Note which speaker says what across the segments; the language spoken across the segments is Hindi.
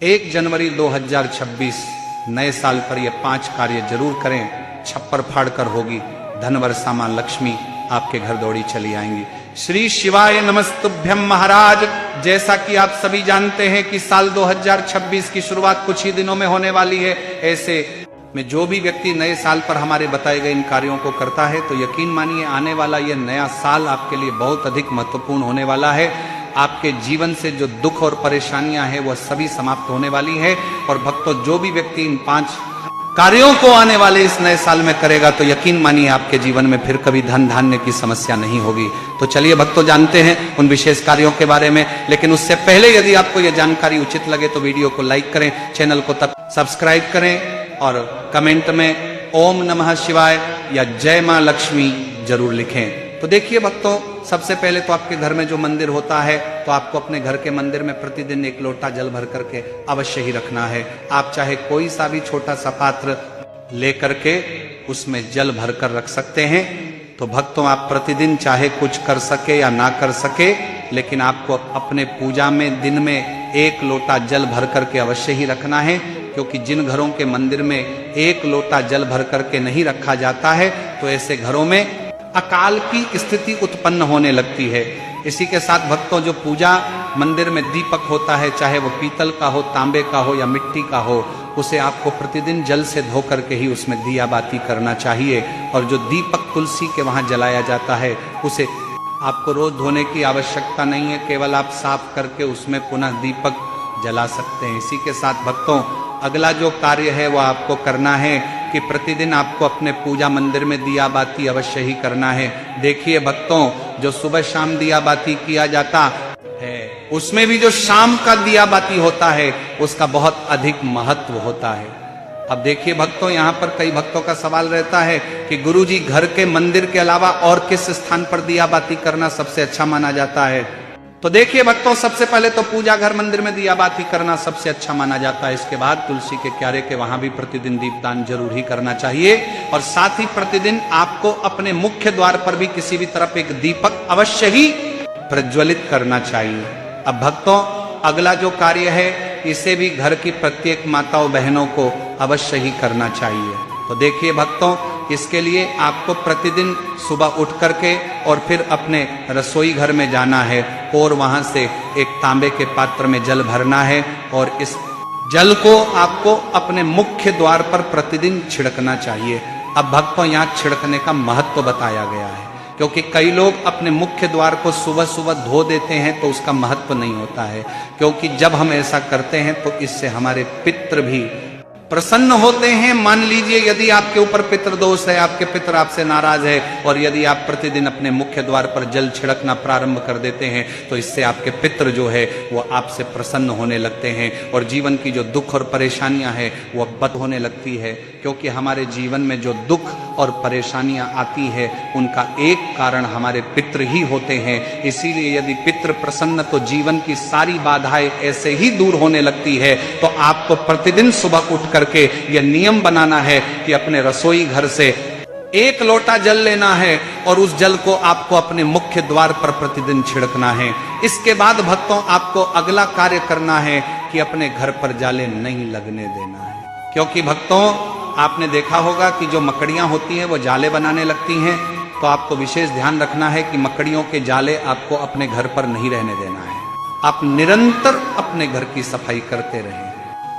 Speaker 1: 1 जनवरी 2026 नए साल पर ये 5 कार्य जरूर करें। छप्पर फाड़ कर होगी धन वर्षा मां लक्ष्मी आपके घर दौड़ी चली आएंगी। श्री शिवाय नमस्तुभ्यम महाराज। जैसा कि आप सभी जानते हैं कि साल 2026 की शुरुआत कुछ ही दिनों में होने वाली है। ऐसे में जो भी व्यक्ति नए साल पर हमारे बताए गए इन कार्यों को करता है तो यकीन मानिए आने वाला यह नया साल आपके लिए बहुत अधिक महत्वपूर्ण होने वाला है। आपके जीवन से जो दुख और परेशानियां हैं वह सभी समाप्त होने वाली है। और भक्तों, जो भी व्यक्ति इन 5 कार्यों को आने वाले इस नए साल में करेगा तो यकीन मानिए आपके जीवन में फिर कभी धन धान्य की समस्या नहीं होगी। तो चलिए भक्तों, जानते हैं उन विशेष कार्यों के बारे में। लेकिन उससे पहले यदि आपको यह जानकारी उचित लगे तो वीडियो को लाइक करें, चैनल को तब सब्सक्राइब करें और कमेंट में ओम नमः शिवाय या जय मां लक्ष्मी जरूर लिखें। तो देखिए भक्तों, सबसे पहले तो आपके घर में जो मंदिर होता है तो आपको अपने घर के मंदिर में प्रतिदिन 1 लोटा जल भर करके अवश्य ही रखना है। आप चाहे कोई सा भी छोटा सा पात्र लेकर के उसमें जल भर कर रख सकते हैं। तो भक्तों, आप प्रतिदिन चाहे कुछ कर सके या ना कर सके, लेकिन आपको अपने पूजा में दिन में 1 लोटा जल भर करके अवश्य ही रखना है। क्योंकि जिन घरों के मंदिर में 1 लोटा जल भर करके नहीं रखा जाता है तो ऐसे घरों में अकाल की स्थिति उत्पन्न होने लगती है। इसी के साथ भक्तों, जो पूजा मंदिर में दीपक होता है, चाहे वो पीतल का हो, तांबे का हो या मिट्टी का हो, उसे आपको प्रतिदिन जल से धो करके ही उसमें दिया बाती करना चाहिए। और जो दीपक तुलसी के वहां जलाया जाता है उसे आपको रोज धोने की आवश्यकता नहीं है, केवल आप साफ करके उसमें पुनः दीपक जला सकते हैं। इसी के साथ भक्तों, अगला जो कार्य है वह आपको करना है कि प्रतिदिन आपको अपने पूजा मंदिर में दिया बाती अवश्य ही करना है। देखिए भक्तों, जो सुबह शाम दिया बाती किया जाता है उसमें भी जो शाम का दिया बाती होता है उसका बहुत अधिक महत्व होता है। अब देखिए भक्तों, यहाँ पर कई भक्तों का सवाल रहता है कि गुरुजी, घर के मंदिर के अलावा और किस स्थान पर दिया बाती करना सबसे अच्छा माना जाता है? तो देखिए भक्तों, सबसे पहले तो पूजा घर मंदिर में दिया बाती करना सबसे अच्छा माना जाता है। इसके बाद तुलसी के क्यारे के वहां भी प्रतिदिन दीपदान जरूर ही करना चाहिए। और साथ ही प्रतिदिन आपको अपने मुख्य द्वार पर भी किसी भी तरफ एक दीपक अवश्य ही प्रज्वलित करना चाहिए। अब भक्तों, अगला जो कार्य है इसे भी घर की प्रत्येक माताओं बहनों को अवश्य ही करना चाहिए। तो देखिए भक्तों, इसके लिए आपको प्रतिदिन सुबह उठ करके और फिर अपने रसोई घर में जाना है और वहां से एक तांबे के पात्र में जल भरना है और इस जल को आपको अपने मुख्य द्वार पर प्रतिदिन छिड़कना चाहिए। अब भक्तों, यहाँ छिड़कने का महत्व बताया गया है, क्योंकि कई लोग अपने मुख्य द्वार को सुबह सुबह धो देते हैं तो उसका महत्व नहीं होता है। क्योंकि जब हम ऐसा करते हैं तो इससे हमारे पितृ भी प्रसन्न होते हैं। मान लीजिए यदि आपके ऊपर पितृदोष है, आपके पितृ आपसे नाराज है और यदि आप प्रतिदिन अपने मुख्य द्वार पर जल छिड़कना प्रारंभ कर देते हैं तो इससे आपके पितृ जो है वो आपसे प्रसन्न होने लगते हैं और जीवन की जो दुख और परेशानियां हैं वो बद होने लगती है। क्योंकि हमारे जीवन में जो दुख और परेशानियां आती है उनका एक कारण हमारे पितृ ही होते हैं। इसीलिए यदि पितृ प्रसन्न तो जीवन की सारी बाधाएं ऐसे ही दूर होने लगती है। तो आपको प्रतिदिन सुबह उठ करके यह नियम बनाना है कि अपने रसोई घर से 1 लोटा जल लेना है और उस जल को आपको अपने मुख्य द्वार पर प्रतिदिन छिड़कना है। इसके बाद भक्तों, आपको अगला कार्य करना है कि अपने घर पर जाले नहीं लगने देना है। क्योंकि भक्तों, आपने देखा होगा कि जो मकड़ियां होती हैं वो जाले बनाने लगती हैं। तो आपको विशेष ध्यान रखना है कि मकड़ियों के जाले आपको अपने घर पर नहीं रहने देना है। आप निरंतर अपने घर की सफाई करते रहें,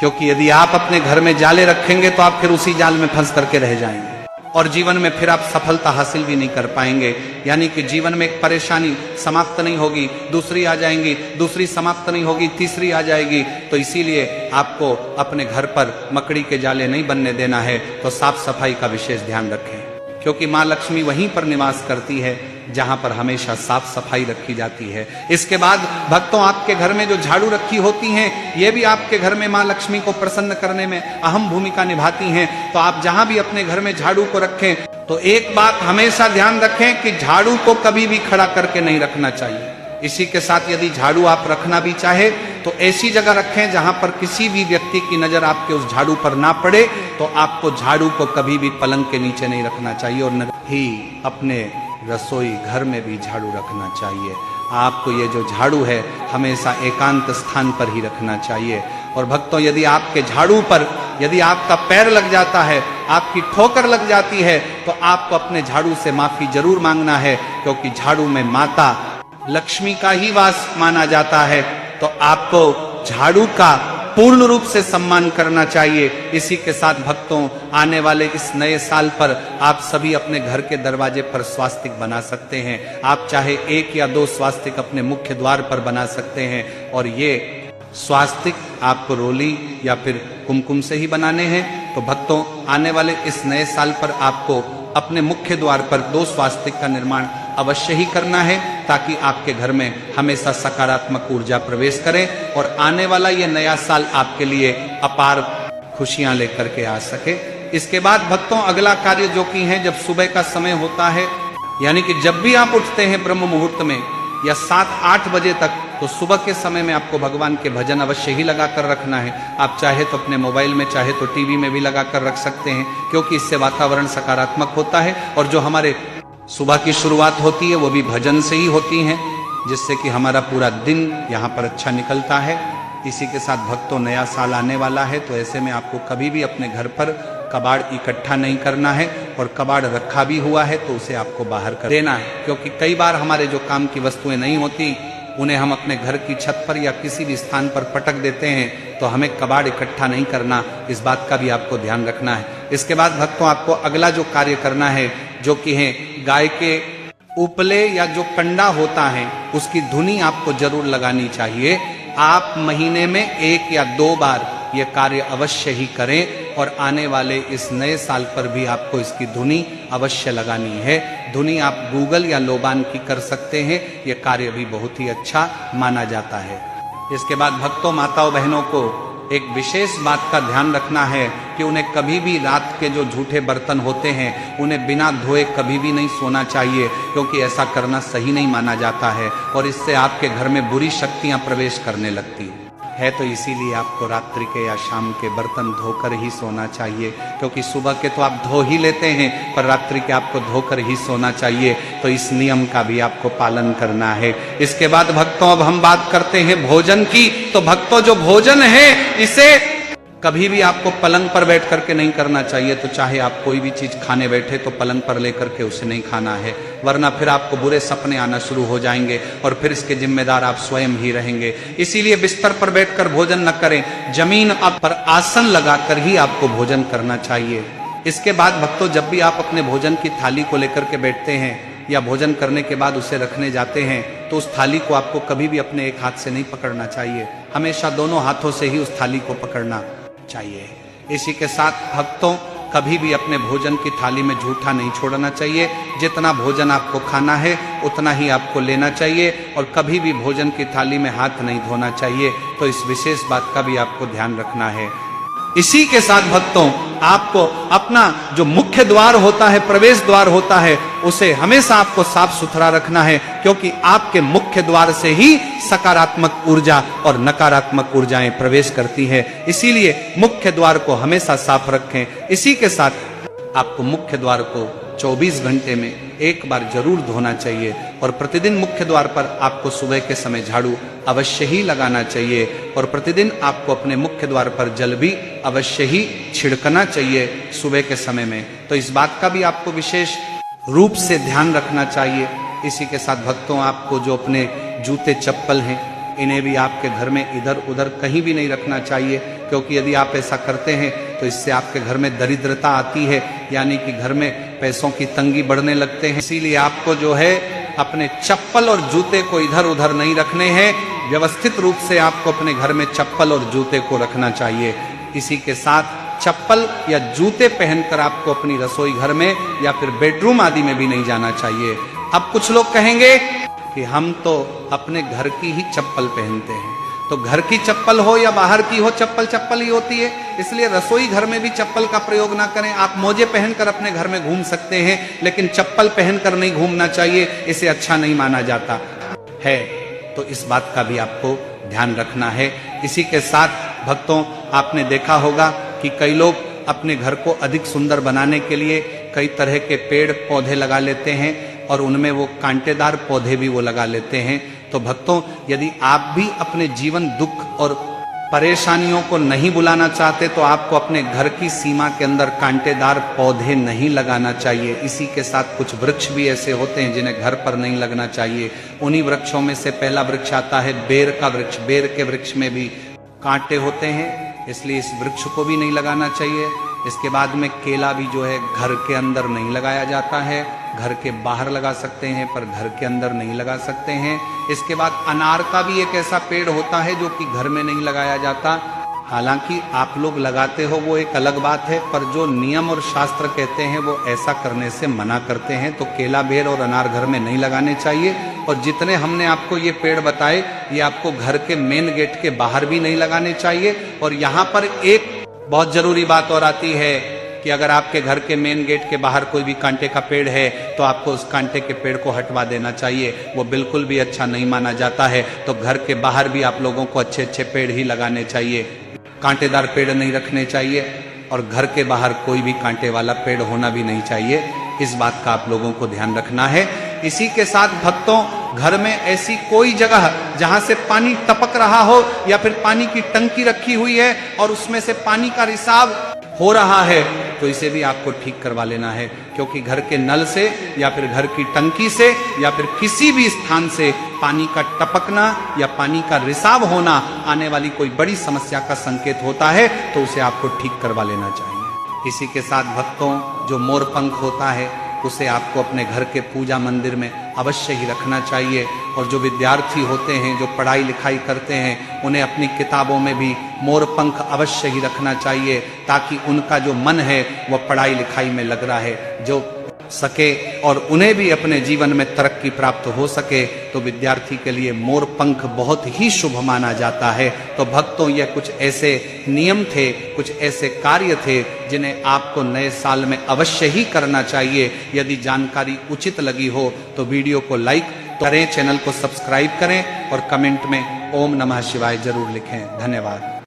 Speaker 1: क्योंकि यदि आप अपने घर में जाले रखेंगे तो आप फिर उसी जाल में फंस करके रह जाएंगे और जीवन में फिर आप सफलता हासिल भी नहीं कर पाएंगे। यानी कि जीवन में एक परेशानी समाप्त नहीं होगी, दूसरी आ जाएंगी, दूसरी समाप्त नहीं होगी, तीसरी आ जाएगी। तो इसीलिए आपको अपने घर पर मकड़ी के जाले नहीं बनने देना है। तो साफ सफाई का विशेष ध्यान रखें, क्योंकि माँ लक्ष्मी वहीं पर निवास करती है जहां पर हमेशा साफ सफाई रखी जाती है। इसके बाद भक्तों, आपके घर में जो झाड़ू रखी होती हैं ये भी आपके घर में माँ लक्ष्मी को प्रसन्न करने में अहम भूमिका निभाती हैं। तो आप जहां भी अपने घर में झाड़ू को रखें तो एक बात हमेशा ध्यान रखें कि झाड़ू को कभी भी खड़ा करके नहीं रखना चाहिए। इसी के साथ यदि झाड़ू आप रखना भी चाहे तो ऐसी जगह रखें जहां पर किसी भी व्यक्ति की नजर आपके उस झाड़ू पर ना पड़े। तो आपको झाड़ू को कभी भी पलंग के नीचे नहीं रखना चाहिए और न ही अपने रसोई घर में भी झाड़ू रखना चाहिए। आपको ये जो झाड़ू है हमेशा एकांत स्थान पर ही रखना चाहिए। और भक्तों, यदि आपके झाड़ू पर यदि आपका पैर लग जाता है, आपकी ठोकर लग जाती है, तो आपको अपने झाड़ू से माफी जरूर मांगना है, क्योंकि झाड़ू में माता लक्ष्मी का ही वास माना जाता है। तो आपको झाड़ू का पूर्ण रूप से सम्मान करना चाहिए। इसी के साथ भक्तों, आने वाले इस नए साल पर आप सभी अपने घर के दरवाजे पर स्वास्तिक बना सकते हैं। आप चाहे 1 या 2 स्वास्तिक अपने मुख्य द्वार पर बना सकते हैं, और ये स्वास्तिक आपको रोली या फिर कुमकुम से ही बनाने हैं। तो भक्तों, आने वाले इस नए साल पर आपको अपने मुख्य द्वार पर 2 स्वास्तिक का निर्माण अवश्य ही करना है, ताकि आपके घर में हमेशा सकारात्मक ऊर्जा प्रवेश करे और आने वाला ये नया साल आपके लिए अपार खुशियां लेकर के आ सके। इसके बाद भक्तों, अगला कार्य जो कि है, जब सुबह का समय होता है, यानी कि जब भी आप उठते हैं ब्रह्म मुहूर्त में या 7-8 बजे तक, तो सुबह के समय में आपको भगवान के भजन अवश्य ही लगा कर रखना है। आप चाहे तो अपने मोबाइल में, चाहे तो टीवी में भी लगा कर रख सकते हैं, क्योंकि इससे वातावरण सकारात्मक होता है और जो हमारे सुबह की शुरुआत होती है वो भी भजन से ही होती है, जिससे कि हमारा पूरा दिन यहाँ पर अच्छा निकलता है। इसी के साथ भक्तों, नया साल आने वाला है, तो ऐसे में आपको कभी भी अपने घर पर कबाड़ इकट्ठा नहीं करना है, और कबाड़ रखा भी हुआ है तो उसे आपको बाहर कर देना है, क्योंकि कई बार हमारे जो काम की वस्तुएं नहीं होती, उन्हें हम अपने घर की छत पर या किसी भी स्थान पर पटक देते हैं, तो हमें कबाड़ इकट्ठा नहीं करना, इस बात का भी आपको ध्यान रखना है। इसके बाद भक्तों, आपको अगला जो कार्य करना है, जो कि है गाय के उपले या जो कंडा होता है, उसकी धुनी आपको जरूर लगानी चाहिए। आप महीने में 1 या 2 बार ये कार्य अवश्य ही करें, और आने वाले इस नए साल पर भी आपको इसकी धुनी अवश्य लगानी है। धुनी आप गूगल या लोबान की कर सकते हैं, ये कार्य भी बहुत ही अच्छा माना जाता है। इसके बाद भक्तों, माताओं बहनों को एक विशेष बात का ध्यान रखना है कि उन्हें कभी भी रात के जो झूठे बर्तन होते हैं, उन्हें बिना धोए कभी भी नहीं सोना चाहिए, क्योंकि ऐसा करना सही नहीं माना जाता है, और इससे आपके घर में बुरी शक्तियां प्रवेश करने लगती है। तो इसीलिए आपको रात्रि के या शाम के बर्तन धोकर ही सोना चाहिए, क्योंकि सुबह के तो आप धो ही लेते हैं, पर रात्रि के आपको धोकर ही सोना चाहिए। तो इस नियम का भी आपको पालन करना है। इसके बाद भक्तों, अब हम बात करते हैं भोजन की। तो भक्तों, जो भोजन है, इसे कभी भी आपको पलंग पर बैठ करके नहीं करना चाहिए। तो चाहे आप कोई भी चीज खाने बैठे तो पलंग पर लेकर के उसे नहीं खाना है, वरना फिर आपको बुरे सपने आना शुरू हो जाएंगे और फिर इसके जिम्मेदार आप स्वयं ही रहेंगे। इसीलिए बिस्तर पर बैठकर भोजन न करें, जमीन पर आसन लगाकर ही आपको भोजन करना चाहिए। इसके बाद भक्तों, जब भी आप अपने भोजन की थाली को लेकर के बैठते हैं या भोजन करने के बाद उसे रखने जाते हैं, तो उस थाली को आपको कभी भी अपने एक हाथ से नहीं पकड़ना चाहिए, हमेशा दोनों हाथों से ही उस थाली को पकड़ना चाहिए। इसी के साथ भक्तों, कभी भी अपने भोजन की थाली में जूठा नहीं छोड़ना चाहिए। जितना भोजन आपको खाना है उतना ही आपको लेना चाहिए, और कभी भी भोजन की थाली में हाथ नहीं धोना चाहिए। तो इस विशेष बात का भी आपको ध्यान रखना है। इसी के साथ भक्तों, आपको अपना जो मुख्य द्वार होता है, प्रवेश द्वार होता है, उसे हमेशा आपको साफ सुथरा रखना है, क्योंकि आपके मुख्य द्वार से ही सकारात्मक ऊर्जा और नकारात्मक ऊर्जाएं प्रवेश करती है। इसीलिए मुख्य द्वार को हमेशा साफ रखें। इसी के साथ आपको मुख्य द्वार को 24 घंटे में एक बार जरूर धोना चाहिए, और प्रतिदिन मुख्य द्वार पर आपको सुबह के समय झाड़ू अवश्य ही लगाना चाहिए, और प्रतिदिन आपको अपने मुख्य द्वार पर जल भी अवश्य ही छिड़कना चाहिए सुबह के समय में। तो इस बात का भी आपको विशेष रूप से ध्यान रखना चाहिए। इसी के साथ भक्तों, आपको जो अपने जूते चप्पल हैं, इन्हें भी आपके घर में इधर उधर कहीं भी नहीं रखना चाहिए, क्योंकि यदि आप ऐसा करते हैं तो इससे आपके घर में दरिद्रता आती है, यानी कि घर में पैसों की तंगी बढ़ने लगते हैं। इसीलिए आपको जो है अपने चप्पल और जूते को इधर उधर नहीं रखने हैं, व्यवस्थित रूप से आपको अपने घर में चप्पल और जूते को रखना चाहिए। इसी के साथ चप्पल या जूते पहनकर आपको अपनी रसोई घर में या फिर बेडरूम आदि में भी नहीं जाना चाहिए। अब कुछ लोग कहेंगे कि हम तो अपने घर की ही चप्पल पहनते हैं, तो घर की चप्पल हो या बाहर की हो, चप्पल चप्पल ही होती है। इसलिए रसोई घर में भी चप्पल का प्रयोग ना करें। आप मोजे पहनकर अपने घर में घूम सकते हैं, लेकिन चप्पल पहनकर नहीं घूमना चाहिए, इसे अच्छा नहीं माना जाता है। तो इस बात का भी आपको ध्यान रखना है। इसी के साथ भक्तों, आपने देखा होगा कि कई लोग अपने घर को अधिक सुंदर बनाने के लिए कई तरह के पेड़ पौधे लगा लेते हैं, और उनमें वो कांटेदार पौधे भी वो लगा लेते हैं। तो भक्तों, यदि आप भी अपने जीवन दुख और परेशानियों को नहीं बुलाना चाहते तो आपको अपने घर की सीमा के अंदर कांटेदार पौधे नहीं लगाना चाहिए। इसी के साथ कुछ वृक्ष भी ऐसे होते हैं जिन्हें घर पर नहीं लगना चाहिए। उन्हीं वृक्षों में से पहला वृक्ष आता है बेर का वृक्ष। बेर के वृक्ष में भी कांटे होते हैं, इसलिए इस वृक्ष को भी नहीं लगाना चाहिए। इसके बाद में केला भी जो है घर के अंदर नहीं लगाया जाता है, घर के बाहर लगा सकते हैं पर घर के अंदर नहीं लगा सकते हैं। इसके बाद अनार का भी एक ऐसा पेड़ होता है जो कि घर में नहीं लगाया जाता। हालांकि आप लोग लगाते हो वो एक अलग बात है, पर जो नियम और शास्त्र कहते हैं वो ऐसा करने से मना करते हैं। तो केला, बेर और अनार घर में नहीं लगाने चाहिए। और जितने हमने आपको ये पेड़ बताए ये आपको घर के मेन गेट के बाहर भी नहीं लगाने चाहिए। और यहाँ पर एक बहुत जरूरी बात और आती है कि अगर आपके घर के मेन गेट के बाहर कोई भी कांटे का पेड़ है तो आपको उस कांटे के पेड़ को हटवा देना चाहिए। वो बिल्कुल भी अच्छा नहीं माना जाता है। तो घर के बाहर भी आप लोगों को अच्छे अच्छे पेड़ ही लगाने चाहिए, कांटेदार पेड़ नहीं रखने चाहिए। और घर के बाहर कोई भी कांटे वाला पेड़ होना भी नहीं चाहिए। इस बात का आप लोगों को ध्यान रखना है। इसी के साथ भक्तों, घर में ऐसी कोई जगह जहां से पानी टपक रहा हो या फिर पानी की टंकी रखी हुई है और उसमें से पानी का रिसाव हो रहा है तो इसे भी आपको ठीक करवा लेना है। क्योंकि घर के नल से या फिर घर की टंकी से या फिर किसी भी स्थान से पानी का टपकना या पानी का रिसाव होना आने वाली कोई बड़ी समस्या का संकेत होता है, तो उसे आपको ठीक करवा लेना चाहिए। इसी के साथ भक्तों, जो मोर पंख होता है उसे आपको अपने घर के पूजा मंदिर में अवश्य ही रखना चाहिए। और जो विद्यार्थी होते हैं, जो पढ़ाई लिखाई करते हैं, उन्हें अपनी किताबों में भी मोर पंख अवश्य ही रखना चाहिए, ताकि उनका जो मन है वह पढ़ाई लिखाई में लग रहा है जो सके और उन्हें भी अपने जीवन में तरक्की प्राप्त हो सके। तो विद्यार्थी के लिए मोर पंख बहुत ही शुभ माना जाता है। तो भक्तों, यह कुछ ऐसे नियम थे, कुछ ऐसे कार्य थे जिन्हें आपको नए साल में अवश्य ही करना चाहिए। यदि जानकारी उचित लगी हो तो वीडियो को लाइक करें, चैनल को सब्सक्राइब करें और कमेंट में ओम नमः शिवाय जरूर लिखें। धन्यवाद।